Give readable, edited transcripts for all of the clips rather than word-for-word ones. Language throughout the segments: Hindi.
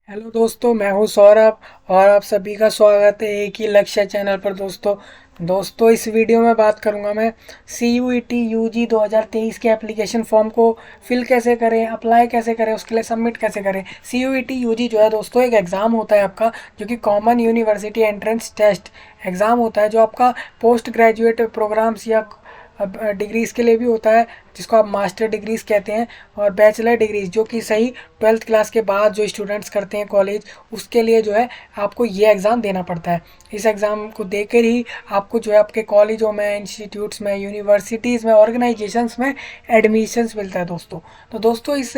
हेलो दोस्तों, मैं हूं सौरभ और आप सभी का स्वागत है एक ही लक्ष्य चैनल पर। दोस्तों इस वीडियो में बात करूंगा मैं सी यू ई टी यू जी 2023 के एप्लीकेशन फॉर्म को फिल कैसे करें, अप्लाई कैसे करें, उसके लिए सबमिट कैसे करें। सी यू ई टी यू जी जो है दोस्तों एक एग्ज़ाम होता है आपका, जो कि common university entrance test exam होता है, जो आपका पोस्ट ग्रेजुएट प्रोग्राम्स या डिग्रीज़ के लिए भी होता है, जिसको आप मास्टर डिग्रीज़ कहते हैं, और बैचलर डिग्रीज जो कि सही 12th क्लास के बाद जो स्टूडेंट्स करते हैं कॉलेज, उसके लिए जो है आपको ये एग्ज़ाम देना पड़ता है। इस एग्ज़ाम को देकर ही आपको जो है आपके कॉलेजों में, इंस्टीट्यूट्स में, यूनिवर्सिटीज़ में, ऑर्गेनाइजेशंस में एडमिशन्स मिलता है दोस्तों। तो दोस्तों इस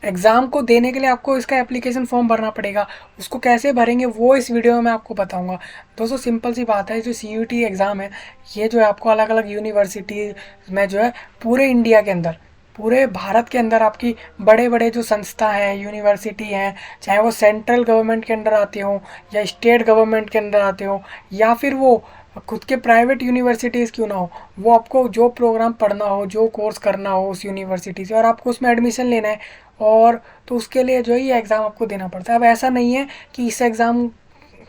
एग्ज़ाम को देने के लिए आपको इसका एप्लीकेशन फॉर्म भरना पड़ेगा। उसको कैसे भरेंगे वो इस वीडियो में मैं आपको बताऊंगा। दोस्तों सिंपल सी बात है, जो सी यू टी एग्ज़ाम है ये जो है आपको अलग अलग यूनिवर्सिटी में जो है पूरे इंडिया के अंदर, पूरे भारत के अंदर आपकी बड़े बड़े जो संस्था हैं, यूनिवर्सिटी हैं, चाहे वो सेंट्रल गवर्नमेंट के अंडर आते हों या स्टेट गवर्नमेंट के अंदर आते हों, या फिर वो खुद के प्राइवेट यूनिवर्सिटीज़ क्यों ना हो, वो आपको जो प्रोग्राम पढ़ना हो, जो कोर्स करना हो उस यूनिवर्सिटी से, और आपको उसमें एडमिशन लेना है, और तो उसके लिए जो है ये एग्ज़ाम आपको देना पड़ता है। अब ऐसा नहीं है कि इस एग्ज़ाम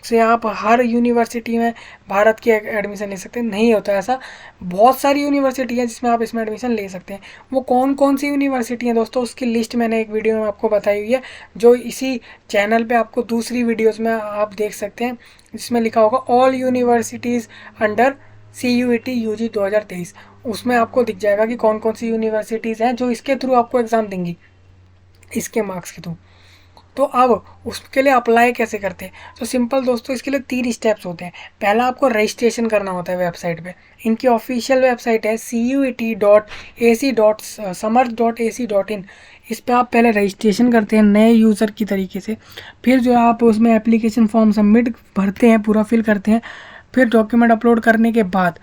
से आप हर यूनिवर्सिटी में भारत की एडमिशन ले सकते हैं, नहीं होता ऐसा। बहुत सारी यूनिवर्सिटी हैं जिसमें आप इसमें एडमिशन ले सकते हैं। वो कौन कौन सी यूनिवर्सिटी हैं दोस्तों, उसकी लिस्ट मैंने एक वीडियो में आपको बताई हुई है, जो इसी चैनल पे आपको दूसरी वीडियोस में आप देख सकते हैं, जिसमें लिखा होगा all universities under C you E T U जी 2023। उसमें आपको दिख जाएगा कि कौन कौन सी यूनिवर्सिटीज़ हैं जो इसके थ्रू आपको एग्ज़ाम देंगी, इसके मार्क्स के थ्रू। तो अब उसके लिए अप्लाई कैसे करते हैं, तो सिंपल दोस्तों, इसके लिए 3 स्टेप्स होते हैं। पहला आपको रजिस्ट्रेशन करना होता है वेबसाइट पे। इनकी ऑफिशियल वेबसाइट है cuet.ac.samarth.ac.in। इस पर आप पहले रजिस्ट्रेशन करते हैं नए यूज़र की तरीके से, फिर जो आप उसमें एप्लीकेशन फॉर्म सबमिट भरते हैं, पूरा फिल करते हैं, फिर डॉक्यूमेंट अपलोड करने के बाद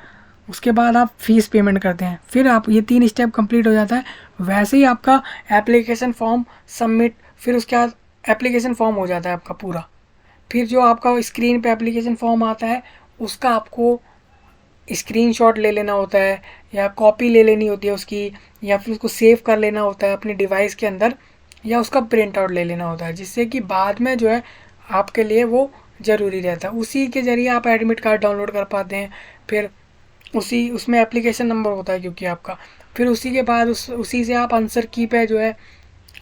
उसके बाद आप फीस पेमेंट करते हैं। फिर आप ये 3 स्टेप कंप्लीट हो जाता है, वैसे ही आपका एप्लीकेशन फॉर्म सबमिट, फिर उसके बाद एप्लीकेशन फॉर्म हो जाता है आपका पूरा। फिर जो आपका स्क्रीन पे एप्लीकेशन फॉर्म आता है उसका आपको स्क्रीनशॉट ले लेना होता है, या कॉपी ले लेनी होती है उसकी, या फिर उसको सेव कर लेना होता है अपने डिवाइस के अंदर, या उसका प्रिंट आउट ले लेना होता है, जिससे कि बाद में जो है आपके लिए वो ज़रूरी रहता है। उसी के ज़रिए आप एडमिट कार्ड डाउनलोड कर पाते हैं। फिर उसी उसमें एप्लीकेशन नंबर होता है क्योंकि आपका, फिर उसी के बाद उसी से आप आंसर की पे जो है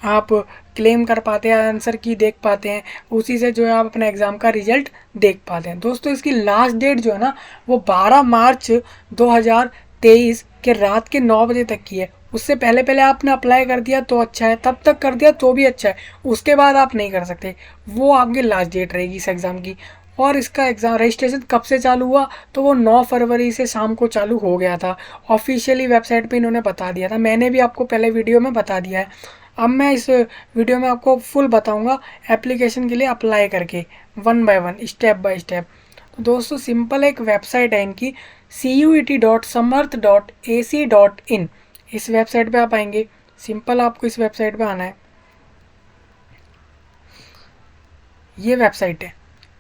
आप क्लेम कर पाते हैं, आंसर की देख पाते हैं, उसी से जो है आप अपने एग्ज़ाम का रिजल्ट देख पाते हैं। दोस्तों इसकी लास्ट डेट जो है ना, वो 12 मार्च 2023 के रात के 9 बजे तक की है। उससे पहले पहले आपने अप्लाई कर दिया तो अच्छा है, तब तक कर दिया तो भी अच्छा है, उसके बाद आप नहीं कर सकते। वो आपकी लास्ट डेट रहेगी इस एग्ज़ाम की। और इसका एग्ज़ाम रजिस्ट्रेशन कब से चालू हुआ, तो वो 9 फरवरी से शाम को चालू हो गया था। ऑफिशियली वेबसाइट पे इन्होंने बता दिया था, मैंने भी आपको पहले वीडियो में बता दिया है। अब मैं इस वीडियो में आपको फुल बताऊंगा एप्लीकेशन के लिए अप्लाई करके, one by one, step by step. तो दोस्तों सिंपल एक वेबसाइट है इनकी, cuet.samarth.ac.in। इस वेबसाइट पे आप आएंगे, सिंपल आपको इस वेबसाइट पे आना है। ये वेबसाइट है,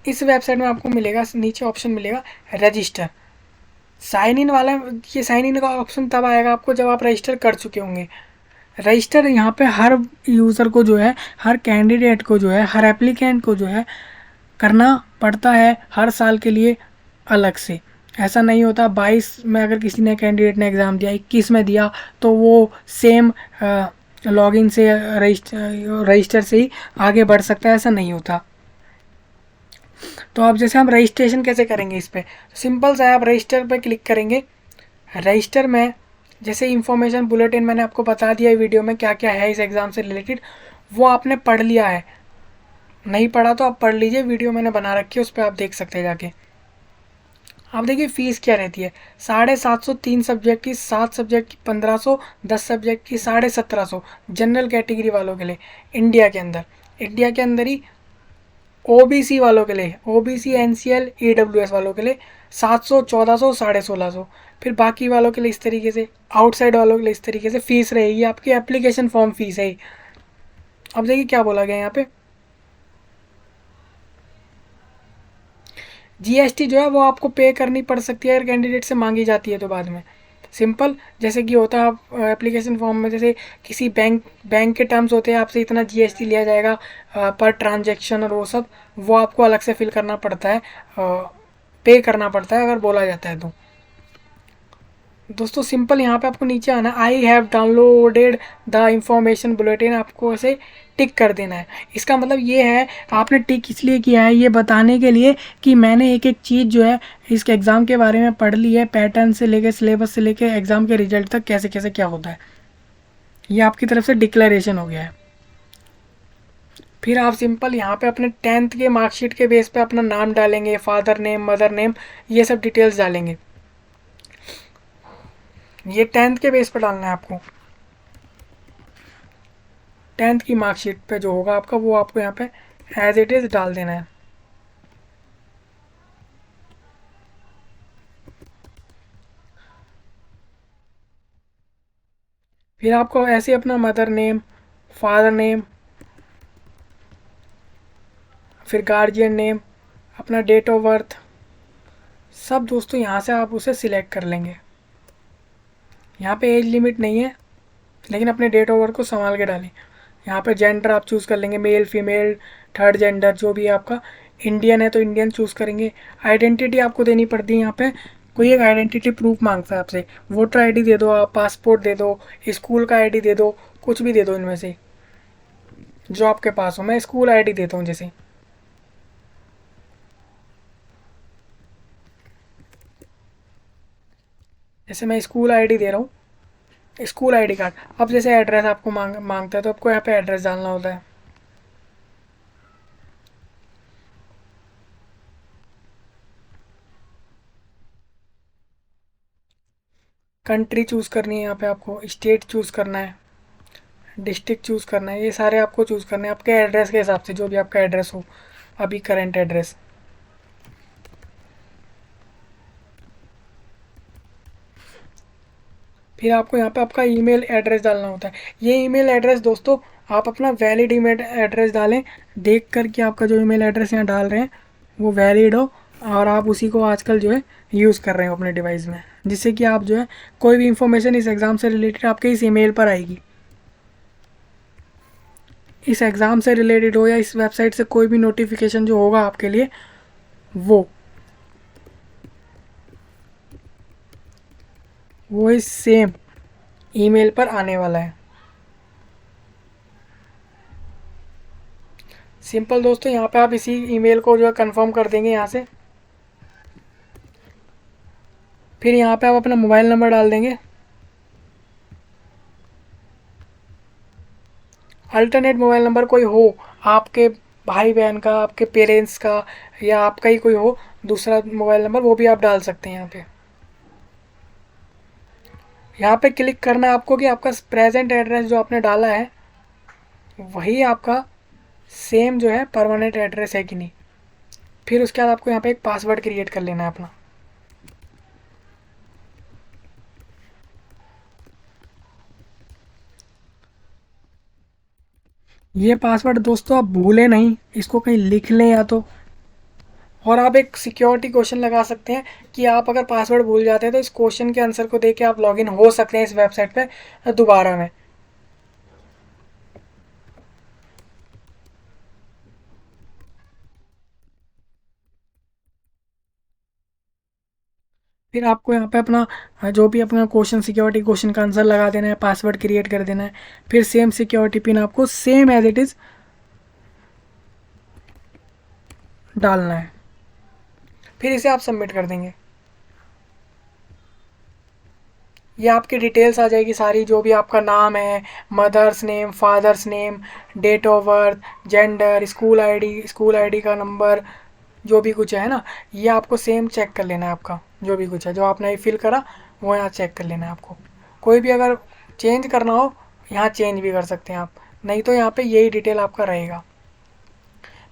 इस वेबसाइट में आपको मिलेगा, नीचे ऑप्शन मिलेगा रजिस्टर, साइन इन वाला। ये साइन इन का ऑप्शन तब आएगा आपको जब आप रजिस्टर कर चुके होंगे। रजिस्टर यहाँ पे हर यूज़र को जो है, हर कैंडिडेट को जो है, हर एप्लीकेंट को जो है करना पड़ता है हर साल के लिए अलग से। ऐसा नहीं होता 22 में अगर किसी ने कैंडिडेट ने एग्ज़ाम दिया, 21 में दिया, तो वो सेम लॉगिन से रजिस्टर से ही आगे बढ़ सकता है, ऐसा नहीं होता। तो अब जैसे हम रजिस्ट्रेशन कैसे करेंगे इस पर, सिंपल सा है, आप रजिस्टर पर क्लिक करेंगे। रजिस्टर में जैसे इन्फॉर्मेशन बुलेटिन मैंने आपको बता दिया है वीडियो में क्या क्या है इस एग्ज़ाम से रिलेटेड, वो आपने पढ़ लिया है। नहीं पढ़ा तो आप पढ़ लीजिए, वीडियो मैंने बना रखी है, उस पर आप देख सकते हैं जाके। आप देखिए फ़ीस क्या रहती है, 750, 3 सब्जेक्ट की, 7 सब्जेक्ट की 1500, 10 सब्जेक्ट की 1750 जनरल कैटेगरी वालों के लिए इंडिया के अंदर। इंडिया के अंदर ही ओबीसी वालों के लिए, ओबीसी एनसीएल ईडब्ल्यूएस वालों के लिए 700, 1400, 1650। फिर बाकी वालों के लिए इस तरीके से, आउटसाइड वालों के लिए इस तरीके से फ़ीस रहेगी, आपकी एप्लीकेशन फॉर्म फ़ीस है। अब देखिए क्या बोला गया यहाँ पे, जीएसटी जो है वो आपको पे करनी पड़ सकती है अगर कैंडिडेट से मांगी जाती है तो बाद में। सिंपल जैसे कि होता है आप एप्लीकेशन फॉर्म में, जैसे किसी बैंक के टर्म्स होते हैं, आपसे इतना जीएसटी लिया जाएगा पर ट्रांजैक्शन, और वो आपको अलग से फिल करना पड़ता है, पे करना पड़ता है अगर बोला जाता है तो। दोस्तों सिंपल यहाँ पे आपको नीचे आना, I have downloaded the information bulletin, आपको ऐसे टिक कर देना है। इसका मतलब ये है, आपने टिक इसलिए किया है ये बताने के लिए कि मैंने एक एक चीज़ जो है इसके एग्ज़ाम के बारे में पढ़ ली है, पैटर्न से लेके सिलेबस से लेके एग्ज़ाम के रिजल्ट तक कैसे कैसे क्या होता है। ये आपकी तरफ से डिक्लेरेशन हो गया है। फिर आप सिंपल यहाँ पे अपने 10th के मार्कशीट के बेस पे अपना नाम डालेंगे, फादर नेम, मदर नेम, ये सब डिटेल्स डालेंगे। ये 10th के बेस पे डालना है आपको। 10th की मार्कशीट पे जो होगा आपका, वो आपको यहाँ पे एज इट इज़ डाल देना है। फिर आपको ऐसे अपना मदर नेम, फादर नेम, फिर गार्जियन नेम, अपना डेट ऑफ बर्थ, सब दोस्तों यहाँ से आप उसे सिलेक्ट कर लेंगे। यहाँ पे एज लिमिट नहीं है, लेकिन अपने डेट ऑफ बर्थ को संभाल के डालें। यहाँ पे जेंडर आप चूज़ कर लेंगे, मेल फीमेल थर्ड जेंडर जो भी है आपका। इंडियन है तो इंडियन चूज़ करेंगे। आइडेंटिटी आपको देनी पड़ती है यहाँ पे, कोई एक आइडेंटिटी प्रूफ मांगता है आपसे, वोटर आईडी दे दो आप, पासपोर्ट दे दो, स्कूल का आईडी दे दो, कुछ भी दे दो इनमें से जो आपके पास हो। मैं स्कूल आईडी देता हूँ, जैसे मैं स्कूल आईडी दे रहा हूँ, स्कूल आईडी कार्ड। अब जैसे एड्रेस आपको मांगता है तो आपको यहाँ पे एड्रेस डालना होता है। कंट्री चूज़ करनी है यहाँ पे आपको, स्टेट चूज़ करना है, डिस्ट्रिक्ट चूज़ करना है, ये सारे आपको चूज़ करने हैं आपके एड्रेस के हिसाब से, जो भी आपका एड्रेस हो अभी करंट एड्रेस। फिर आपको यहाँ पे आपका ईमेल एड्रेस डालना होता है। ये ईमेल एड्रेस दोस्तों आप अपना वैलिड ईमेल एड्रेस डालें, देख कर कि आपका जो ईमेल एड्रेस यहाँ डाल रहे हैं वो वैलिड हो, और आप उसी को आजकल जो है यूज़ कर रहे हो अपने डिवाइस में, जिससे कि आप जो है कोई भी इंफॉर्मेशन इस एग्ज़ाम से रिलेटेड आपके इस ईमेल पर आएगी। इस एग्ज़ाम से रिलेटेड हो या इस वेबसाइट से कोई भी नोटिफिकेशन जो होगा आपके लिए, वो इस सेम ईमेल पर आने वाला है। सिंपल दोस्तों यहाँ पे आप इसी ईमेल को जो है कंफर्म कर देंगे यहाँ से। फिर यहाँ पे आप अपना मोबाइल नंबर डाल देंगे। अल्टरनेट मोबाइल नंबर कोई हो, आपके भाई बहन का, आपके पेरेंट्स का, या आपका ही कोई हो दूसरा मोबाइल नंबर, वो भी आप डाल सकते हैं यहाँ पे। यहाँ पे क्लिक करना है आपको कि आपका प्रेजेंट एड्रेस जो आपने डाला है वही आपका सेम जो है परमानेंट एड्रेस है कि नहीं। फिर उसके बाद आपको यहाँ पे एक पासवर्ड क्रिएट कर लेना है अपना। ये पासवर्ड दोस्तों आप भूलें नहीं, इसको कहीं लिख लें या तो, और आप एक सिक्योरिटी क्वेश्चन लगा सकते हैं कि आप अगर पासवर्ड भूल जाते हैं तो इस क्वेश्चन के आंसर को देख के आप लॉगिन हो सकते हैं इस वेबसाइट पे दोबारा में। फिर आपको यहाँ पे अपना जो भी अपना क्वेश्चन, सिक्योरिटी क्वेश्चन का आंसर लगा देना है, पासवर्ड क्रिएट कर देना है। फिर सेम सिक्योरिटी पिन आपको सेम एज इट इज़ डालना है। फिर इसे आप सबमिट कर देंगे। ये आपकी डिटेल्स आ जाएगी सारी, जो भी आपका नाम है, mother's name, father's name, date of birth, gender, school ID का नंबर, जो भी कुछ है ना, ये आपको सेम चेक कर लेना है। आपका जो भी कुछ है जो आपने फिल करा वो यहाँ चेक कर लेना है आपको। कोई भी अगर चेंज करना हो यहाँ चेंज भी कर सकते हैं आप, नहीं तो यहाँ पे यही डिटेल आपका रहेगा।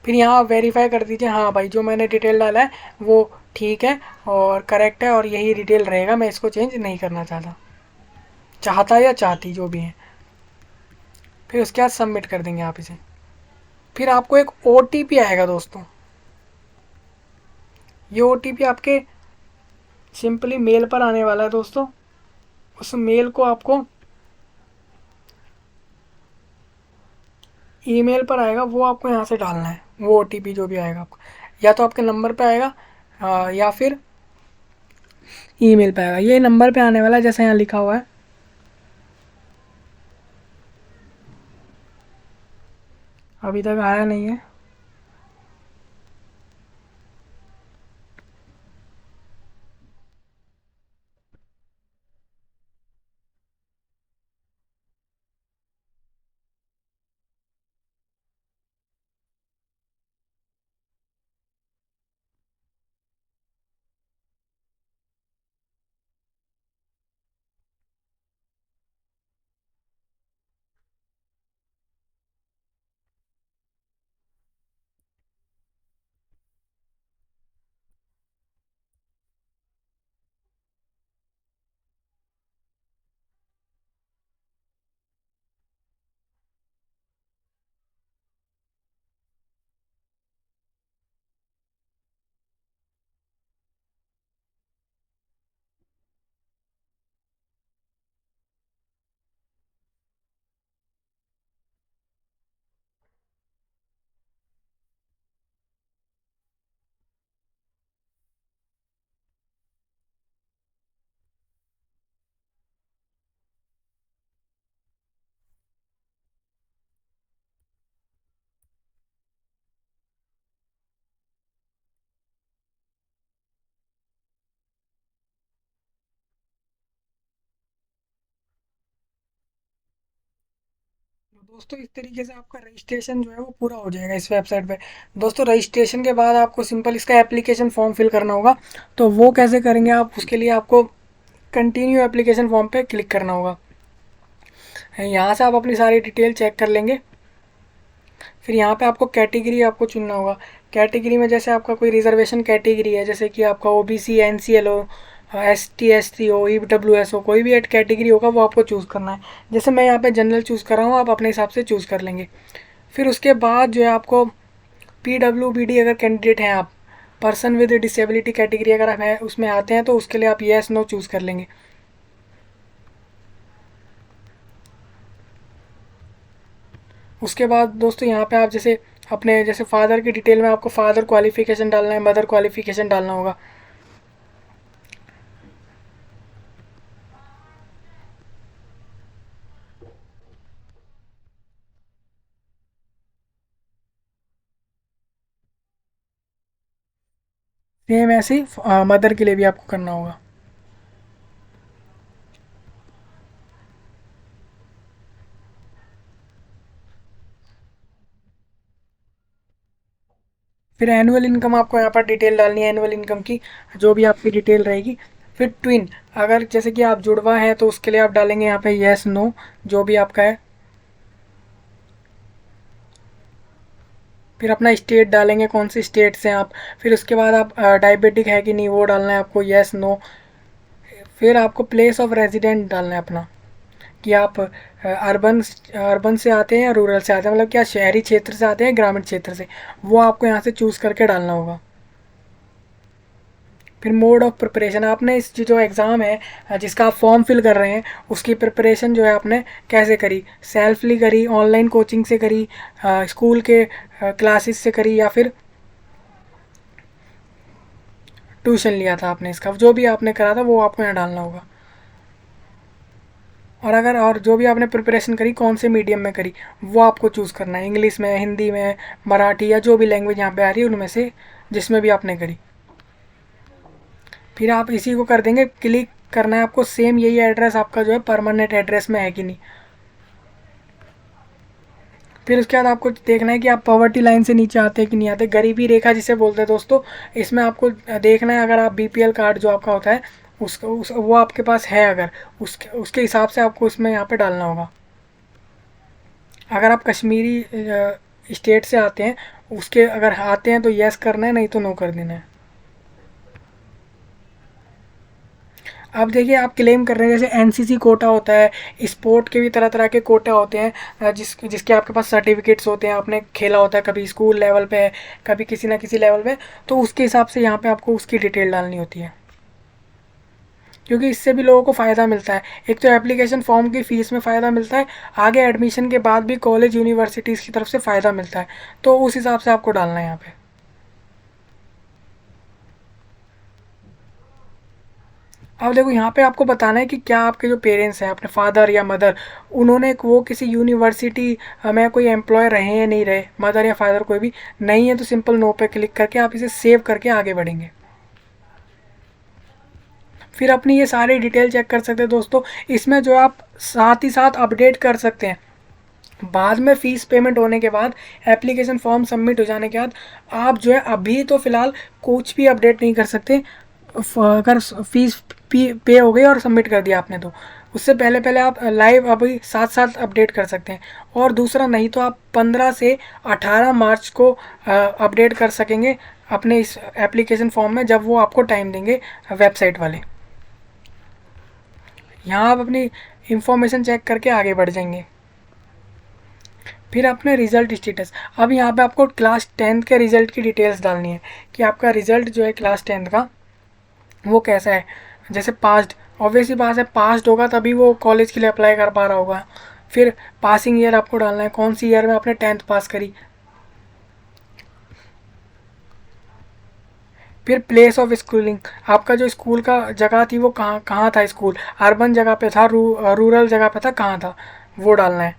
फिर यहाँ आप वेरीफाई कर दीजिए, हाँ भाई जो मैंने डिटेल डाला है वो ठीक है और करेक्ट है और यही डिटेल रहेगा, मैं इसको चेंज नहीं करना चाहता या चाहती जो भी है। फिर उसके बाद सबमिट कर देंगे आप इसे। फिर आपको एक OTP आएगा दोस्तों। ये OTP आपके सिंपली मेल पर आने वाला है दोस्तों। उस मेल को आपको ईमेल पर आएगा, वो आपको यहाँ से डालना है। वो ओटीपी जो भी आएगा आपको, या तो आपके नंबर पे आएगा या फिर ईमेल पे आएगा। ये नंबर पे आने वाला है, जैसे यहाँ लिखा हुआ है। अभी तक आया नहीं है। तो दोस्तों इस तरीके से आपका रजिस्ट्रेशन जो है वो पूरा हो जाएगा इस वेबसाइट पे। दोस्तों रजिस्ट्रेशन के बाद आपको सिंपल इसका एप्लीकेशन फॉर्म फिल करना होगा। तो वो कैसे करेंगे आप, उसके लिए आपको कंटिन्यू एप्लीकेशन फॉर्म पे क्लिक करना होगा। यहाँ से आप अपनी सारी डिटेल चेक कर लेंगे। फिर यहाँ पे आपको कैटेगरी आपको चुनना होगा। कैटेगरी में जैसे आपका कोई रिजर्वेशन कैटेगरी है, जैसे कि आपका ओबीसी, एनसीएल हो, एसटी, एससी हो, ईडब्ल्यूएस हो, कोई भी एड कैटेगरी होगा वो आपको चूज़ करना है। जैसे मैं यहाँ पे जनरल चूज़ कर रहा हूँ, आप अपने हिसाब से चूज़ कर लेंगे। फिर उसके बाद जो है आपको पीडब्ल्यूबीडी अगर कैंडिडेट हैं आप, पर्सन विद डिसेबिलिटी कैटेगरी अगर आप हैं उसमें आते हैं, तो उसके लिए आप येस नो चूज़ कर लेंगे। उसके बाद दोस्तों यहाँ पे आप जैसे अपने जैसे फादर की डिटेल में आपको फादर क्वालिफिकेशन डालना है, मदर क्वालिफिकेशन डालना होगा। सेम ऐसे ही मदर के लिए भी आपको करना होगा। फिर एनुअल इनकम आपको यहाँ पर डिटेल डालनी है, एनुअल इनकम की जो भी आपकी डिटेल रहेगी। फिर ट्विन, अगर जैसे कि आप जुड़वा हैं तो उसके लिए आप डालेंगे यहाँ पे येस नो जो भी आपका है। फिर अपना स्टेट डालेंगे, कौन सी स्टेट से आप। फिर उसके बाद आप डायबिटिक है कि नहीं वो डालना है आपको, येस नो। फिर आपको प्लेस ऑफ रेजिडेंट डालना है अपना, कि आप अर्बन अर्बन से आते हैं या रूरल से आते हैं, मतलब क्या शहरी क्षेत्र से आते हैं ग्रामीण क्षेत्र से, वो आपको यहाँ से चूज़ करके डालना होगा। फिर मोड ऑफ प्रिपरेशन, आपने इस जो एग्ज़ाम है जिसका आप फॉर्म फिल कर रहे हैं उसकी प्रिपरेशन जो है आपने कैसे करी, सेल्फली करी, ऑनलाइन कोचिंग से करी, स्कूल के क्लासेस से करी, या फिर ट्यूशन लिया था आपने। इसका जो भी आपने करा था वो आपको यहाँ डालना होगा। और जो भी आपने प्रिपरेशन करी कौन से मीडियम में करी वो आपको चूज़ करना है, इंग्लिश में, हिंदी में, मराठी, या जो भी लैंग्वेज यहाँ पे आ रही है उनमें से जिसमें भी आपने करी। फिर आप इसी को कर देंगे, क्लिक करना है आपको। सेम यही एड्रेस आपका जो है परमानेंट एड्रेस में है कि नहीं। फिर उसके बाद आपको देखना है कि आप पॉवर्टी लाइन से नीचे आते हैं कि नहीं आते, गरीबी रेखा जिसे बोलते हैं दोस्तों। इसमें आपको देखना है, अगर आप बीपीएल कार्ड जो आपका होता है वो आपके पास है, अगर उसके उसके हिसाब से आपको उसमें यहाँ पे डालना होगा। अगर आप कश्मीरी स्टेट से आते हैं, उसके अगर आते हैं तो यस करना है, नहीं तो नो कर देना है। अब देखिए आप क्लेम कर रहे हैं, जैसे एनसीसी कोटा होता है, स्पोर्ट के भी तरह तरह के कोटा होते हैं, जिसके आपके पास सर्टिफिकेट्स होते हैं, आपने खेला होता है कभी स्कूल लेवल पे, कभी किसी ना किसी लेवल पे, तो उसके हिसाब से यहाँ पे आपको उसकी डिटेल डालनी होती है। क्योंकि इससे भी लोगों को फ़ायदा मिलता है। एक तो एप्लीकेशन फॉर्म की फ़ीस में फ़ायदा मिलता है, आगे एडमिशन के बाद भी कॉलेज यूनिवर्सिटीज़ की तरफ से फ़ायदा मिलता है, तो उस हिसाब से आपको डालना है यहाँ पे। अब देखो यहाँ पे आपको बताना है कि क्या आपके जो पेरेंट्स हैं, अपने फादर या मदर, उन्होंने वो किसी यूनिवर्सिटी में कोई एम्प्लॉय रहे या नहीं रहे, मदर या फादर कोई भी नहीं है, तो सिंपल नो पे क्लिक करके आप इसे सेव करके आगे बढ़ेंगे। फिर अपनी ये सारी डिटेल चेक कर सकते हैं दोस्तों। इसमें जो आप साथ ही साथ अपडेट कर सकते हैं बाद में फ़ीस पेमेंट होने के बाद, एप्लीकेशन फॉर्म सबमिट हो जाने के बाद आप जो है अभी तो फ़िलहाल कुछ भी अपडेट नहीं कर सकते। अगर फ़ीस पे हो गई और सबमिट कर दिया आपने, तो उससे पहले पहले आप लाइव अभी साथ साथ अपडेट कर सकते हैं। और दूसरा, नहीं तो आप 15 से 18 मार्च को अपडेट कर सकेंगे अपने इस एप्लीकेशन फॉर्म में, जब वो आपको टाइम देंगे वेबसाइट वाले। यहाँ आप अपनी इंफॉर्मेशन चेक करके आगे बढ़ जाएंगे। फिर अपने रिज़ल्ट स्टेटस, अब यहाँ पे आपको क्लास 10th के रिज़ल्ट की डिटेल्स डालनी है कि आपका रिज़ल्ट जो है क्लास 10th का वो कैसा है। जैसे पास्ड, ऑब्वियसली बात है, पास्ड होगा तभी वो कॉलेज के लिए अप्लाई कर पा रहा होगा। फिर पासिंग ईयर आपको डालना है, कौन सी ईयर में आपने 10th पास करी। फिर प्लेस ऑफ स्कूलिंग, आपका जो स्कूल का जगह थी वो कहाँ कहाँ था, स्कूल अर्बन जगह पे था, रूरल जगह पे था, कहाँ था, वो डालना है।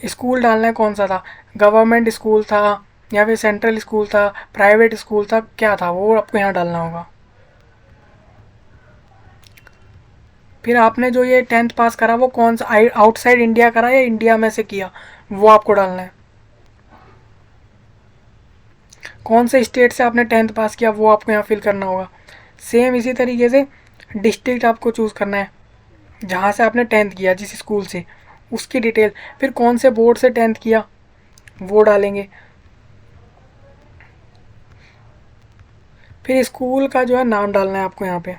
स्कूल डालना है कौन सा था, गवर्नमेंट स्कूल था या फिर सेंट्रल स्कूल था, प्राइवेट स्कूल था, क्या था, वो आपको यहाँ डालना होगा। फिर आपने जो ये 10th पास करा वो कौन सा आउटसाइड इंडिया करा या इंडिया में से किया, वो आपको डालना है। कौन से स्टेट से आपने 10th पास किया वो आपको यहाँ फिल करना होगा। सेम इसी तरीके से डिस्ट्रिक्ट आपको चूज़ करना है जहाँ से आपने 10th किया, जिस स्कूल से, उसकी डिटेल। फिर कौन से बोर्ड से 10th किया वो डालेंगे। फिर स्कूल का जो है नाम डालना है आपको यहाँ पे।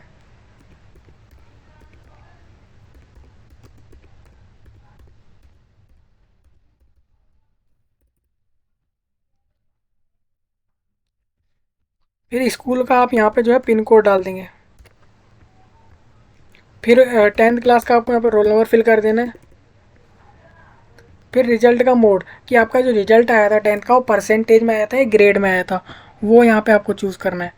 फिर स्कूल का आप यहाँ पे जो है पिन कोड डाल देंगे। फिर 10th क्लास का आपको यहाँ पे रोल नंबर फिल कर देना है। फिर रिजल्ट का मोड, कि आपका जो रिजल्ट आया था 10th का वो परसेंटेज में आया था या ग्रेड में आया था, वो यहाँ पे आपको चूज़ करना है।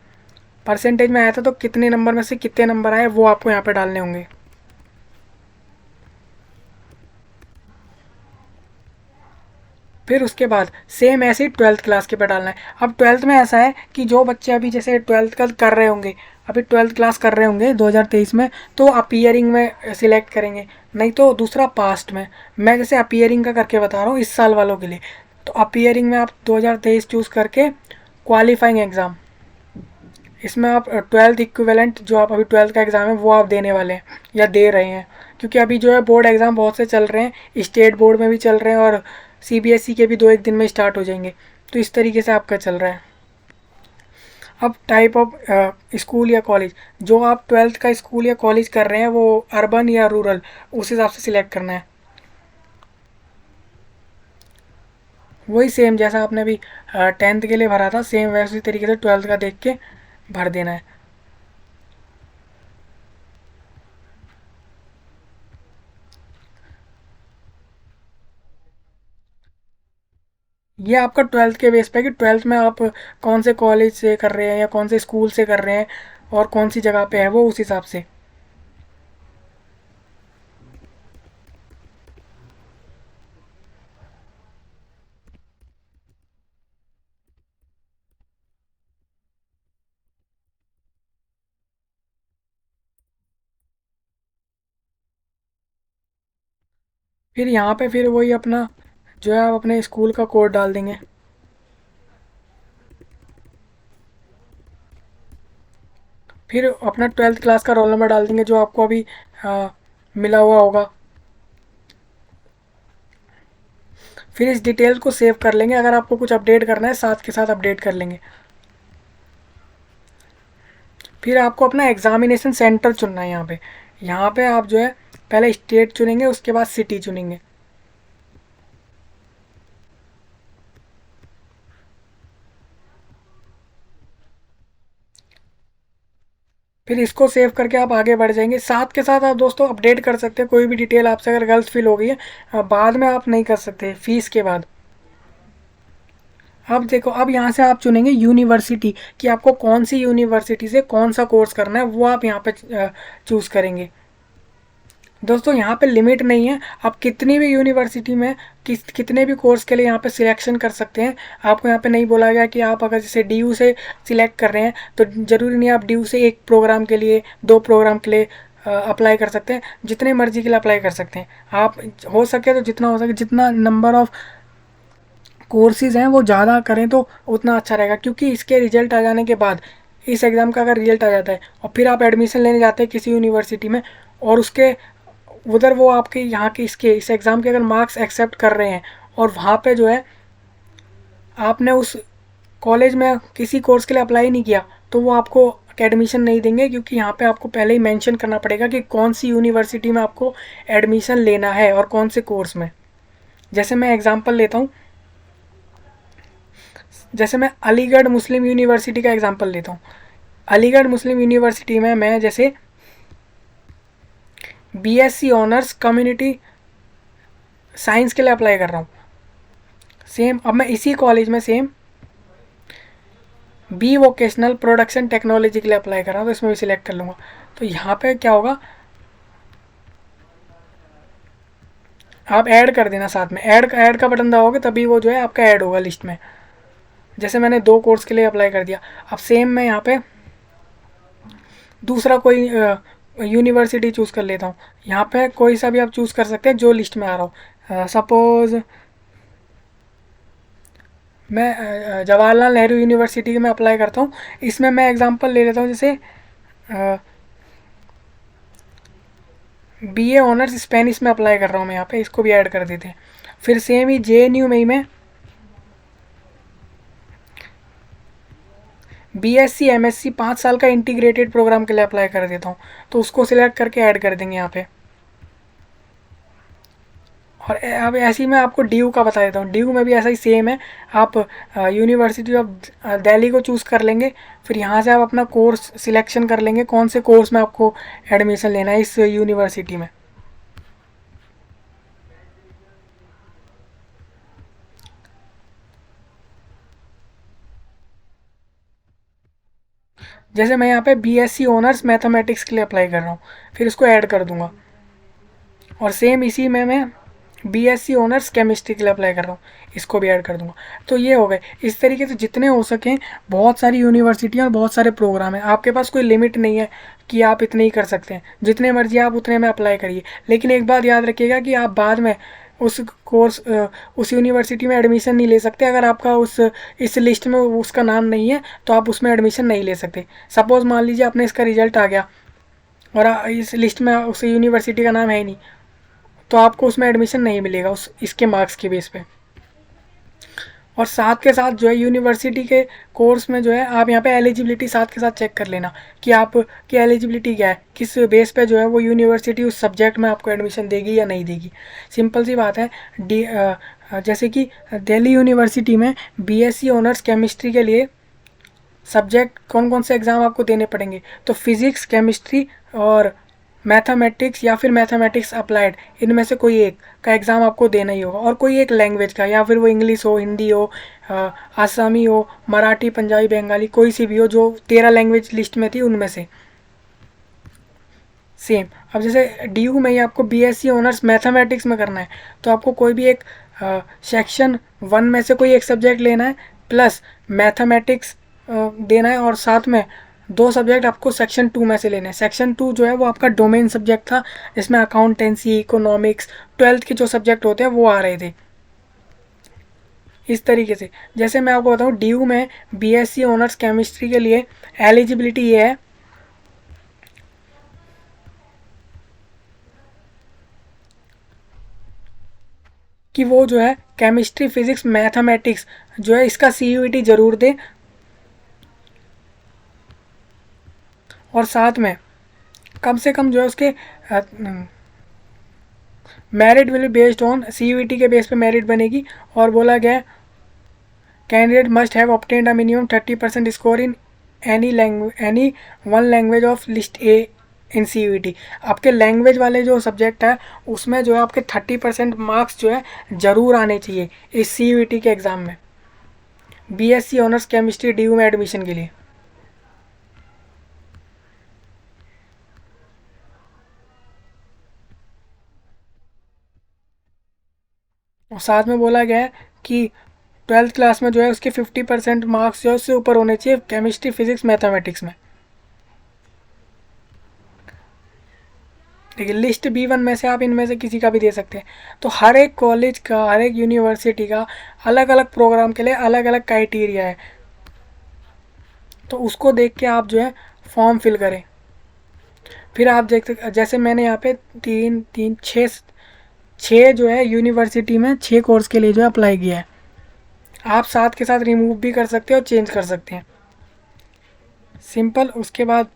परसेंटेज में आया था तो कितने नंबर में से कितने नंबर आए वो आपको यहाँ पे डालने होंगे। फिर उसके बाद सेम ऐसे ही 12th क्लास के पे डालना है। अब 12th में ऐसा है कि जो बच्चे अभी जैसे 12th का कर रहे होंगे, अभी 12th क्लास कर रहे होंगे 2023 में, तो अपीयरिंग में सिलेक्ट करेंगे, नहीं तो दूसरा पास्ट में। मैं जैसे अपीयरिंग का करके बता रहा हूँ इस साल वालों के लिए। तो अपीयरिंग में आप 2023 चूज़ करके क्वालिफाइंग एग्ज़ाम, इसमें आप 12th इक्विवेलेंट, जो आप अभी 12th का एग्ज़ाम है वो आप देने वाले हैं या दे रहे हैं। क्योंकि अभी जो है बोर्ड एग्ज़ाम बहुत से चल रहे हैं, स्टेट बोर्ड में भी चल रहे हैं और सीबीएसई के भी 2 एक दिन में स्टार्ट हो जाएंगे, तो इस तरीके से आपका चल रहा है। अब टाइप ऑफ स्कूल या कॉलेज, जो आप 12th का स्कूल या कॉलेज कर रहे हैं वो अर्बन या रूरल, उस हिसाब से सिलेक्ट करना है। वही सेम जैसा आपने अभी 10th के लिए भरा था, सेम वैसे तरीके से 12th का देख के भर देना है। ये आपका 12th के बेस पे है कि 12th में आप कौन से कॉलेज से कर रहे हैं या कौन से स्कूल से कर रहे हैं और कौन सी जगह पे है, वो उस हिसाब से। फिर यहाँ पे फिर वही अपना जो है आप अपने स्कूल का कोड डाल देंगे। फिर अपना 12th क्लास का रोल नंबर डाल देंगे जो आपको अभी मिला हुआ होगा। फिर इस डिटेल को सेव कर लेंगे, अगर आपको कुछ अपडेट करना है साथ के साथ अपडेट कर लेंगे। फिर आपको अपना एग्जामिनेशन सेंटर चुनना है यहाँ पे। यहाँ पे आप जो है पहले स्टेट चुनेंगे, उसके बाद सिटी चुनेंगे। फिर इसको सेव करके आप आगे बढ़ जाएंगे। साथ के साथ आप दोस्तों अपडेट कर सकते हैं, कोई भी डिटेल आपसे अगर गलत फिल हो गई है बाद में आप नहीं कर सकते फीस के बाद। अब देखो, अब यहाँ से आप चुनेंगे यूनिवर्सिटी कि आपको कौन सी यूनिवर्सिटी से कौन सा कोर्स करना है, वो आप यहाँ पे चूज़ करेंगे। दोस्तों यहाँ पे लिमिट नहीं है, आप कितनी भी यूनिवर्सिटी में कितने भी कोर्स के लिए यहाँ पे सिलेक्शन कर सकते हैं। आपको यहाँ पे नहीं बोला गया कि आप अगर जैसे DU से सिलेक्ट कर रहे हैं तो ज़रूरी नहीं आप DU से एक प्रोग्राम के लिए, 2 प्रोग्राम के लिए अप्लाई कर सकते हैं, जितने मर्जी के लिए अप्लाई कर सकते हैं आप। हो सके तो जितना हो सके, जितना नंबर ऑफ़ कोर्सेज़ हैं वो ज़्यादा करें तो उतना अच्छा रहेगा, क्योंकि इसके रिजल्ट आ जाने के बाद, इस एग्ज़ाम का अगर रिजल्ट आ जाता है और फिर आप एडमिशन लेने जाते हैं किसी यूनिवर्सिटी में और उसके उधर वो आपके यहाँ के इस एग्ज़ाम के अगर मार्क्स एक्सेप्ट कर रहे हैं और वहाँ पे जो है आपने उस कॉलेज में किसी कोर्स के लिए अप्लाई नहीं किया, तो वो आपको एडमिशन नहीं देंगे, क्योंकि यहाँ पे आपको पहले ही मेंशन करना पड़ेगा कि कौन सी यूनिवर्सिटी में आपको एडमिशन लेना है और कौन से कोर्स में। जैसे मैं एग्ज़ाम्पल लेता हूँ, जैसे मैं अलीगढ़ मुस्लिम यूनिवर्सिटी का एग्ज़ाम्पल लेता हूँ। अलीगढ़ मुस्लिम यूनिवर्सिटी में मैं जैसे BSc ऑनर्स कम्युनिटी साइंस के लिए अप्लाई कर रहा हूँ। सेम अब मैं इसी कॉलेज में same B vocational production technology के लिए अप्लाई कर रहा हूँ, तो इसमें भी सिलेक्ट कर लूँगा। तो यहाँ पे क्या होगा, आप ऐड कर देना, साथ में ऐड का बटन दबाओगे तभी वो जो है आपका ऐड होगा लिस्ट में। जैसे मैंने 2 कोर्स के लिए अप्लाई कर दिया, अब सेम मैं यहाँ पे दूसरा कोई यूनिवर्सिटी चूज़ कर लेता हूँ। यहाँ पे कोई सा भी आप चूज़ कर सकते हैं जो लिस्ट में आ रहा हो। सपोज़ मैं जवाहरलाल नेहरू यूनिवर्सिटी में अप्लाई करता हूँ। इसमें मैं एग्ज़ाम्पल ले लेता हूँ, जैसे BA ऑनर्स स्पेनिश में अप्लाई कर रहा हूँ मैं यहाँ पे, इसको भी ऐड कर देते हैं। फिर सेम ही JNU में ही मैं BSc MSc 5 साल का इंटीग्रेटेड प्रोग्राम के लिए अप्लाई कर देता हूँ, तो उसको सिलेक्ट करके ऐड कर देंगे यहाँ पे। और अब ऐसे ही मैं आपको DU का बता देता हूँ। DU में भी ऐसा ही सेम है, आप यूनिवर्सिटी ऑफ दिल्ली को चूज़ कर लेंगे, फिर यहाँ से आप अपना कोर्स सिलेक्शन कर लेंगे, कौन से कोर्स में आपको एडमिशन लेना है इस यूनिवर्सिटी में। जैसे मैं यहाँ पे BSc ऑनर्स मैथमेटिक्स के लिए अप्लाई कर रहा हूँ, फिर इसको ऐड कर दूँगा। और सेम इसी में मैं BSc ऑनर्स केमिस्ट्री के लिए अप्लाई कर रहा हूँ, इसको भी ऐड कर दूंगा। तो ये हो गए। इस तरीके से जितने हो सकें, बहुत सारी यूनिवर्सिटियाँ और बहुत सारे प्रोग्राम हैं, आपके पास कोई लिमिट नहीं है कि आप इतने ही कर सकते हैं, जितने मर्जी आप उतने में अप्लाई करिए। लेकिन एक बात याद रखिएगा कि आप बाद में उस कोर्स उस यूनिवर्सिटी में एडमिशन नहीं ले सकते। अगर आपका इस लिस्ट में उसका नाम नहीं है तो आप उसमें एडमिशन नहीं ले सकते। सपोज़ मान लीजिए आपने इसका रिजल्ट आ गया और इस लिस्ट में उस यूनिवर्सिटी का नाम है ही नहीं, तो आपको उसमें एडमिशन नहीं मिलेगा इसके मार्क्स के बेस पे। और साथ के साथ जो है यूनिवर्सिटी के कोर्स में जो है आप यहाँ पे एलिजिबिलिटी साथ के साथ चेक कर लेना कि आपकी एलिजिबिलिटी क्या है, किस बेस पे जो है वो यूनिवर्सिटी उस सब्जेक्ट में आपको एडमिशन देगी या नहीं देगी। सिंपल सी बात है। जैसे कि दिल्ली यूनिवर्सिटी में BSc ऑनर्स केमिस्ट्री के लिए सब्जेक्ट कौन कौन से एग्ज़ाम आपको देने पड़ेंगे, तो फिज़िक्स, केमिस्ट्री और मैथमेटिक्स या फिर मैथमेटिक्स अप्लाइड, इनमें से कोई एक का एग्ज़ाम आपको देना ही होगा। और कोई एक लैंग्वेज का, या फिर वो इंग्लिश हो, हिंदी हो, आसामी हो, मराठी, पंजाबी, बंगाली, कोई सी भी हो जो 13 लैंग्वेज लिस्ट में थी उनमें से। सेम अब जैसे DU में ही आपको BSc ऑनर्स मैथमेटिक्स में करना है, तो आपको कोई भी एक सेक्शन 1 में से कोई एक सब्जेक्ट लेना है, प्लस मैथमेटिक्स देना है, और साथ में 2 सब्जेक्ट आपको सेक्शन 2 में से लेने हैं। सेक्शन 2 जो है वो आपका डोमेन सब्जेक्ट था, जिसमें अकाउंटेंसी, इकोनॉमिक्स, 12th के जो सब्जेक्ट होते हैं वो आ रहे थे। इस तरीके से जैसे मैं आपको बताऊँ, DU में BSc ऑनर्स केमिस्ट्री के लिए एलिजिबिलिटी ये है कि वो जो है केमिस्ट्री, फिजिक्स, मैथमेटिक्स जो है इसका CUET ज़रूर दे, और साथ में कम से कम जो है उसके merit will be based on CUET के बेस पे मेरिट बनेगी। और बोला गया candidate must have obtained a minimum 30% score in any one language of list A in CUET। आपके लैंग्वेज वाले जो सब्जेक्ट है उसमें जो है आपके 30% मार्क्स जो है ज़रूर आने चाहिए इस CUET के एग्ज़ाम में, BSc ऑनर्स केमिस्ट्री DU में एडमिशन के लिए। और साथ में बोला गया है कि 12th क्लास में जो है उसके 50% मार्क्स जो है उससे ऊपर होने चाहिए केमिस्ट्री, फिजिक्स, मैथमेटिक्स में। देखिए लिस्ट B1 में से आप इनमें से किसी का भी दे सकते हैं। तो हर एक कॉलेज का, हर एक यूनिवर्सिटी का अलग अलग प्रोग्राम के लिए अलग अलग क्राइटेरिया है, तो उसको देख के आप जो है फॉर्म फिल करें। फिर आप देख सकते, जैसे मैंने यहाँ पे तीन तीन छः छः जो है यूनिवर्सिटी में 6 कोर्स के लिए जो है अप्लाई किया है। आप साथ के साथ रिमूव भी कर सकते हैं और चेंज कर सकते हैं, सिंपल। उसके बाद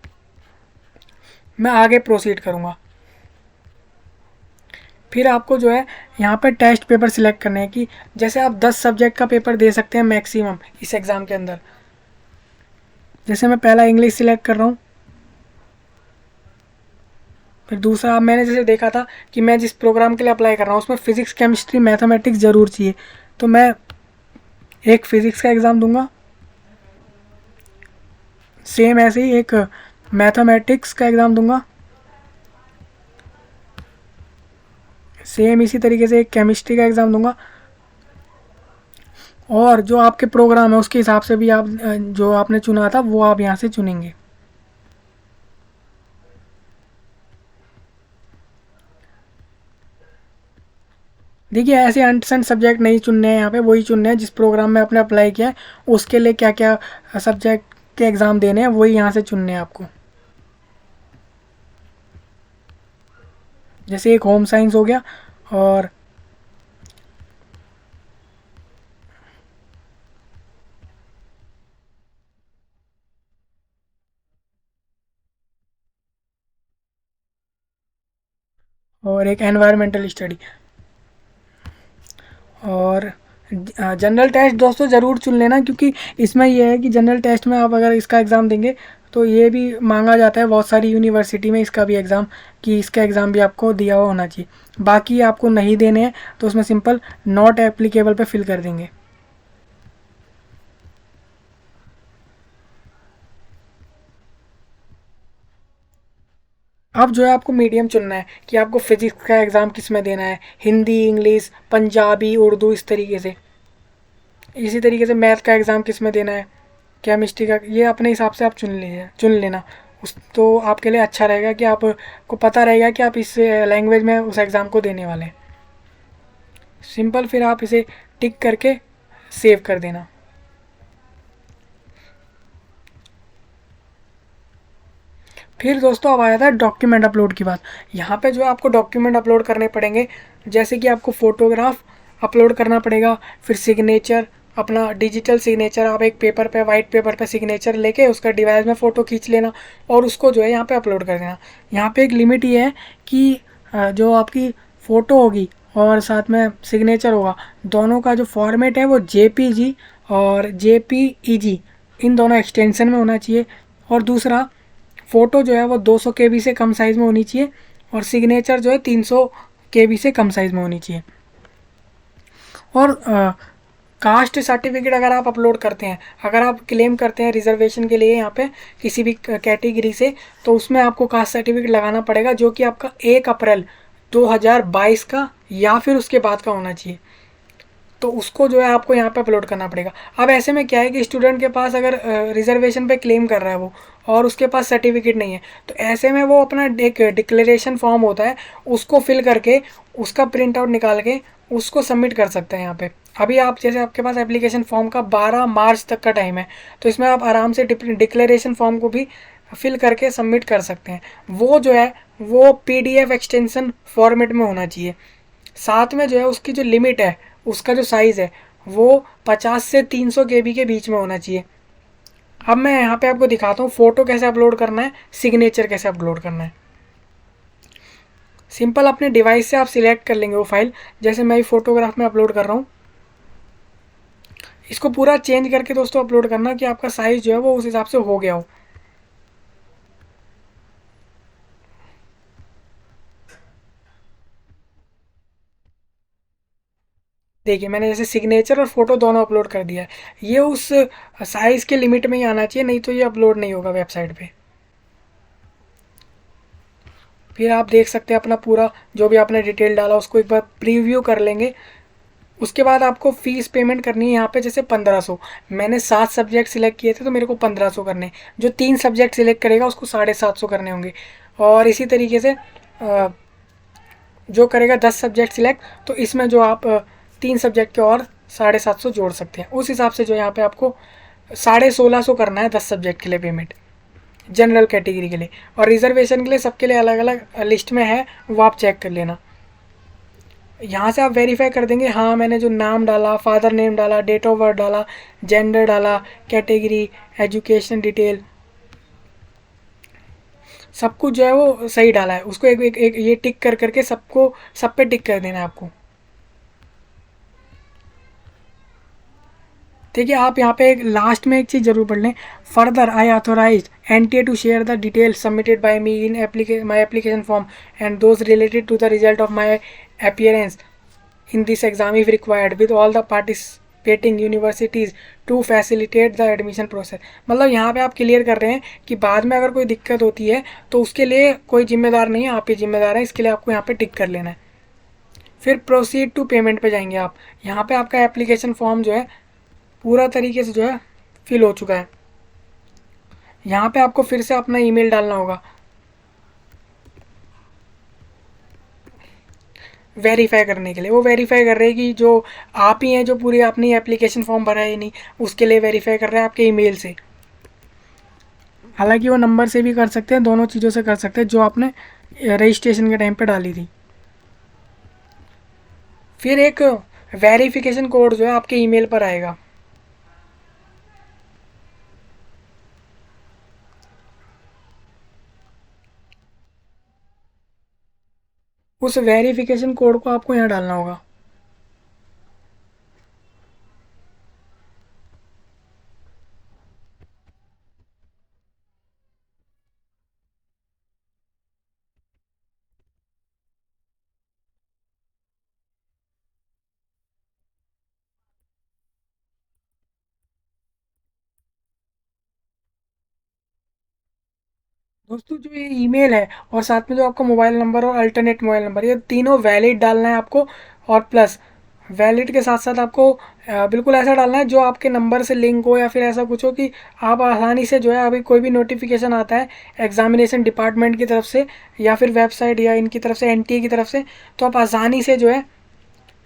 मैं आगे प्रोसीड करूँगा। फिर आपको जो है यहाँ पर टेस्ट पेपर सिलेक्ट करने हैं कि जैसे आप 10 सब्जेक्ट का पेपर दे सकते हैं मैक्सिमम इस एग्ज़ाम के अंदर। जैसे मैं पहला इंग्लिश सिलेक्ट कर रहा हूँ, फिर दूसरा, अब मैंने जैसे देखा था कि मैं जिस प्रोग्राम के लिए अप्लाई कर रहा हूँ उसमें फ़िज़िक्स, केमिस्ट्री, मैथमेटिक्स ज़रूर चाहिए, तो मैं एक फ़िज़िक्स का एग्ज़ाम दूंगा, सेम ऐसे ही एक मैथमेटिक्स का एग्ज़ाम दूंगा, सेम इसी तरीके से एक केमिस्ट्री का एग्ज़ाम दूंगा। और जो आपके प्रोग्राम है उसके हिसाब से भी आप जो आपने चुना था वो आप यहाँ से चुनेंगे। देखिए ऐसे अनसन सब्जेक्ट नहीं चुनने हैं, यहाँ पे वही चुनने हैं जिस प्रोग्राम में आपने अप्लाई किया है उसके लिए क्या क्या सब्जेक्ट के एग्ज़ाम देने हैं, वही यहाँ से चुनने हैं आपको। जैसे एक होम साइंस हो गया और एक एनवायरमेंटल स्टडी। और जनरल टेस्ट दोस्तों ज़रूर चुन लेना, क्योंकि इसमें यह है कि जनरल टेस्ट में आप अगर इसका एग्ज़ाम देंगे तो ये भी मांगा जाता है बहुत सारी यूनिवर्सिटी में इसका भी एग्ज़ाम, कि इसका एग्ज़ाम भी आपको दिया हुआ होना चाहिए। बाकी आपको नहीं देने हैं तो उसमें सिंपल नॉट एप्लीकेबल पे फिल कर देंगे। अब जो है आपको मीडियम चुनना है कि आपको फिजिक्स का एग्ज़ाम किस में देना है, हिंदी, इंग्लिश, पंजाबी, उर्दू, इस तरीके से। इसी तरीके से मैथ का एग्ज़ाम किस में देना है, केमिस्ट्री का, ये अपने हिसाब से आप चुन लेना। उस तो आपके लिए अच्छा रहेगा कि आपको पता रहेगा कि आप इस लैंग्वेज में उस एग्ज़ाम को देने वाले हैं। सिंपल, फिर आप इसे टिक करके सेव कर देना। फिर दोस्तों अब आया था डॉक्यूमेंट अपलोड की बात। यहाँ पे जो है आपको डॉक्यूमेंट अपलोड करने पड़ेंगे, जैसे कि आपको फ़ोटोग्राफ अपलोड करना पड़ेगा, फिर सिग्नेचर, अपना डिजिटल सिग्नेचर, आप एक पेपर पे, वाइट पेपर पे सिग्नेचर लेके उसका डिवाइस में फ़ोटो खींच लेना और उसको जो है यहाँ पे अपलोड कर देना। यहाँ पे एक लिमिट ये है कि जो आपकी फ़ोटो होगी और साथ में सिग्नेचर होगा, दोनों का जो फॉर्मेट है वो JPG और JPEG इन दोनों एक्सटेंशन में होना चाहिए। और दूसरा, फ़ोटो जो है वो 200 KB से कम साइज़ में होनी चाहिए और सिग्नेचर जो है 300 KB से कम साइज़ में होनी चाहिए। और कास्ट सर्टिफिकेट अगर आप अपलोड करते हैं, अगर आप क्लेम करते हैं रिजर्वेशन के लिए यहाँ पे किसी भी कैटेगरी से, तो उसमें आपको कास्ट सर्टिफिकेट लगाना पड़ेगा जो कि आपका 1 अप्रैल 2022 का या फिर उसके बाद का होना चाहिए। तो उसको जो है आपको यहाँ पे अपलोड करना पड़ेगा। अब ऐसे में क्या है कि स्टूडेंट के पास अगर रिजर्वेशन पे क्लेम कर रहा है वो और उसके पास सर्टिफिकेट नहीं है, तो ऐसे में वो अपना एक डिक्लेरेशन फॉर्म होता है उसको फिल करके उसका प्रिंट आउट निकाल के उसको सबमिट कर सकते हैं यहाँ पे। अभी आप जैसे आपके पास एप्लीकेशन फॉर्म का 12 मार्च तक का टाइम है, तो इसमें आप आराम से डिक्लेरेशन फॉर्म को भी फिल करके सबमिट कर सकते हैं। वो जो है वो PDF एक्सटेंशन फॉर्मेट में होना चाहिए। साथ में जो है उसकी जो लिमिट है, उसका जो साइज़ है वो 50 से 300 KB के बीच में होना चाहिए। अब मैं यहाँ पे आपको दिखाता हूँ फ़ोटो कैसे अपलोड करना है, सिग्नेचर कैसे अपलोड करना है। सिंपल अपने डिवाइस से आप सिलेक्ट कर लेंगे वो फाइल, जैसे मैं फ़ोटोग्राफ में अपलोड कर रहा हूँ। इसको पूरा चेंज करके दोस्तों अपलोड करना कि आपका साइज़ जो है वो उस हिसाब से हो गया हो। देखिए मैंने जैसे सिग्नेचर और फोटो दोनों अपलोड कर दिया है, ये उस साइज़ के लिमिट में ही आना चाहिए, नहीं तो ये अपलोड नहीं होगा वेबसाइट पे। फिर आप देख सकते हैं अपना पूरा जो भी आपने डिटेल डाला उसको एक बार प्रीव्यू कर लेंगे। उसके बाद आपको फ़ीस पेमेंट करनी है यहाँ पे, जैसे 1500, मैंने 7 सब्जेक्ट सिलेक्ट किए थे तो मेरे को 1500 करने। जो 3 सब्जेक्ट सिलेक्ट करेगा उसको 750 करने होंगे। और इसी तरीके से जो करेगा 10 सब्जेक्ट सिलेक्ट, तो इसमें जो आप 3 सब्जेक्ट के और 750 जोड़ सकते हैं। उस हिसाब से जो यहाँ पे आपको 1650 करना है 10 सब्जेक्ट के लिए पेमेंट, जनरल कैटेगरी के लिए। और रिजर्वेशन के लिए सबके लिए अलग अलग लिस्ट में है, वो आप चेक कर लेना। यहाँ से आप वेरीफाई कर देंगे, हाँ मैंने जो नाम डाला, फादर नेम डाला, डेट ऑफ बर्थ डाला, जेंडर डाला, कैटेगरी, एजुकेशन डिटेल, सब कुछ जो है वो सही डाला है, उसको एक ये टिक कर करके सबको सब पे टिक कर देना है आपको। देखिए आप यहाँ पे एक लास्ट में एक चीज़ जरूर पढ़ लें, further I authorize NTA to share the details submitted by me in my application form and those related to the result of my appearance in this exam if required with all the participating universities to facilitate the admission process। मतलब यहाँ पे आप क्लियर कर रहे हैं कि बाद में अगर कोई दिक्कत होती है तो उसके लिए कोई जिम्मेदार नहीं है, आप ही जिम्मेदार हैं, इसके लिए आपको यहाँ पे टिक कर लेना है। फिर प्रोसीड टू पेमेंट पे जाएंगे आप। यहाँ पे आपका एप्लीकेशन फॉर्म जो है पूरा तरीके से जो है फिल हो चुका है। यहाँ पे आपको फिर से अपना ईमेल डालना होगा वेरीफाई करने के लिए। वो वेरीफाई कर रहे हैं कि जो आप ही हैं जो पूरी आपने एप्लीकेशन फॉर्म भरा है नहीं, उसके लिए वेरीफाई कर रहे हैं आपके ईमेल से। हालांकि वो नंबर से भी कर सकते हैं, दोनों चीज़ों से कर सकते हैं जो आपने रजिस्ट्रेशन के टाइम पे डाली थी। फिर एक वेरिफिकेशन कोड जो है आपके ईमेल पर आएगा। उस वेरिफिकेशन कोड को आपको यहाँ डालना होगा। दोस्तों जो ये ईमेल है और साथ में जो आपका मोबाइल नंबर और अल्टरनेट मोबाइल नंबर, ये तीनों वैलिड डालना है आपको। और प्लस वैलिड के साथ साथ आपको बिल्कुल ऐसा डालना है जो आपके नंबर से लिंक हो, या फिर ऐसा कुछ हो कि आप आसानी से जो है अभी कोई भी नोटिफिकेशन आता है एग्जामिनेशन डिपार्टमेंट की तरफ से या फिर वेबसाइट या इनकी तरफ से एनटीए की तरफ से, तो आप आसानी से जो है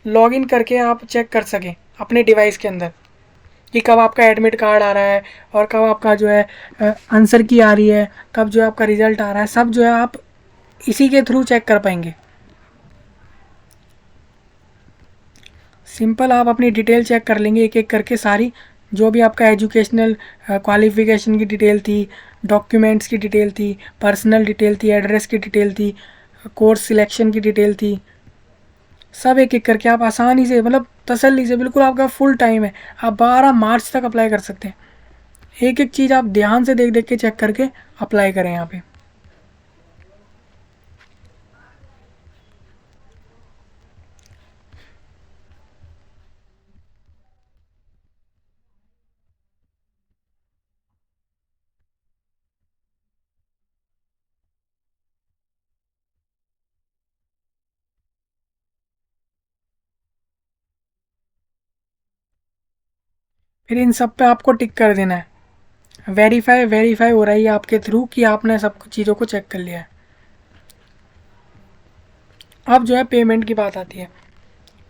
लॉगिन करके आप चेक कर सकें अपने डिवाइस के अंदर कि कब आपका एडमिट कार्ड आ रहा है और कब आपका जो है आंसर की आ रही है, कब जो है आपका रिजल्ट आ रहा है, सब जो है आप इसी के थ्रू चेक कर पाएंगे। सिंपल आप अपनी डिटेल चेक कर लेंगे एक एक करके सारी, जो भी आपका एजुकेशनल क्वालिफिकेशन की डिटेल थी, डॉक्यूमेंट्स की डिटेल थी, पर्सनल डिटेल थी, एड्रेस की डिटेल थी, कोर्स सिलेक्शन की डिटेल थी, सब एक एक करके आप आसानी से, मतलब तसल्ली से, बिल्कुल आपका फुल टाइम है, आप 12 मार्च तक अप्लाई कर सकते हैं। एक एक चीज़ आप ध्यान से देख देख के चेक करके अप्लाई करें यहाँ पे। फिर इन सब पे आपको टिक कर देना है। वेरीफाई वेरीफाई हो रही है आपके थ्रू कि आपने सब चीज़ों को चेक कर लिया है। अब जो है पेमेंट की बात आती है।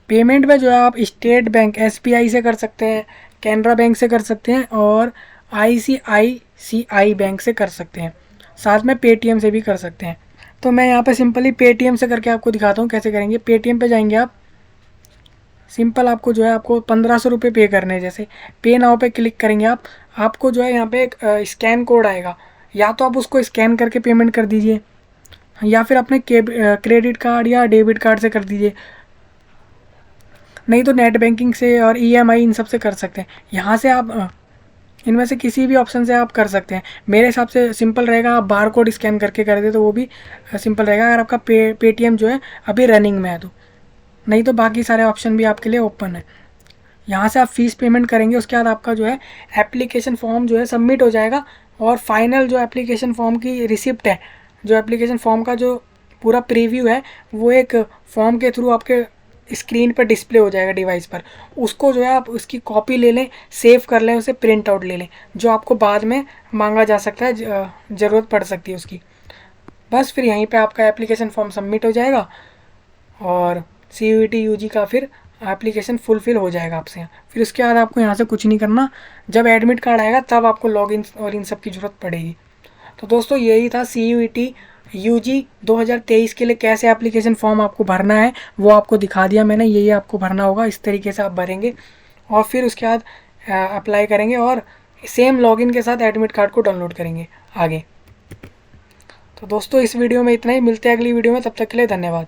पेमेंट में जो है आप स्टेट बैंक एसबीआई से कर सकते हैं, कैनरा बैंक से कर सकते हैं और आईसीआईसीआई बैंक से कर सकते हैं, साथ में पेटीएम से भी कर सकते हैं। तो मैं यहाँ पे सिंपली पेटीएम से करके आपको दिखाता हूँ कैसे करेंगे। पेटीएम पे जाएंगे आप, सिंपल आपको जो है आपको 1500 रुपये पे करने हैं। जैसे पे नाउ पे क्लिक करेंगे आप, आपको जो है यहाँ पे एक स्कैन कोड आएगा, या तो आप उसको स्कैन करके पेमेंट कर दीजिए या फिर अपने क्रेडिट कार्ड या डेबिट कार्ड से कर दीजिए। नहीं तो नेट बैंकिंग से और ईएमआई इन सब से कर सकते हैं। यहाँ से आप इनमें से किसी भी ऑप्शन से आप कर सकते हैं। मेरे हिसाब से सिंपल रहेगा, आप बार कोड स्कैन करके कर दे तो वो भी सिंपल रहेगा, अगर आपका पेटीएम जो है अभी रनिंग में है तो। नहीं तो बाकी सारे ऑप्शन भी आपके लिए ओपन है। यहाँ से आप फीस पेमेंट करेंगे, उसके बाद आपका जो है एप्लीकेशन फॉर्म जो है सबमिट हो जाएगा, और फाइनल जो एप्लीकेशन फॉर्म की रिसिप्ट है, जो एप्लीकेशन फॉर्म का जो पूरा प्रीव्यू है, वो एक फॉर्म के थ्रू आपके स्क्रीन पर डिस्प्ले हो जाएगा डिवाइस पर। उसको जो है आप उसकी कॉपी ले लें, सेव कर लें, उसे प्रिंट आउट ले लें, जो आपको बाद में मांगा जा सकता है, ज़रूरत पड़ सकती है उसकी। बस फिर यहीं पे आपका एप्लीकेशन फॉर्म सबमिट हो जाएगा और CUET UG का फिर एप्लीकेशन फुलफ़िल हो जाएगा आपसे यहाँ। फिर उसके बाद आपको यहाँ से कुछ नहीं करना, जब एडमिट कार्ड आएगा तब आपको लॉगिन और इन सब की ज़रूरत पड़ेगी। तो दोस्तों यही था CUET UG 2023 के लिए कैसे एप्लीकेशन फॉर्म आपको भरना है, वो आपको दिखा दिया मैंने। यही आपको भरना होगा, इस तरीके से आप भरेंगे और फिर उसके बाद अप्लाई करेंगे और सेम लॉगिन के साथ एडमिट कार्ड को डाउनलोड करेंगे आगे। तो दोस्तों इस वीडियो में इतना ही, मिलते हैं अगली वीडियो में, तब तक के लिए धन्यवाद।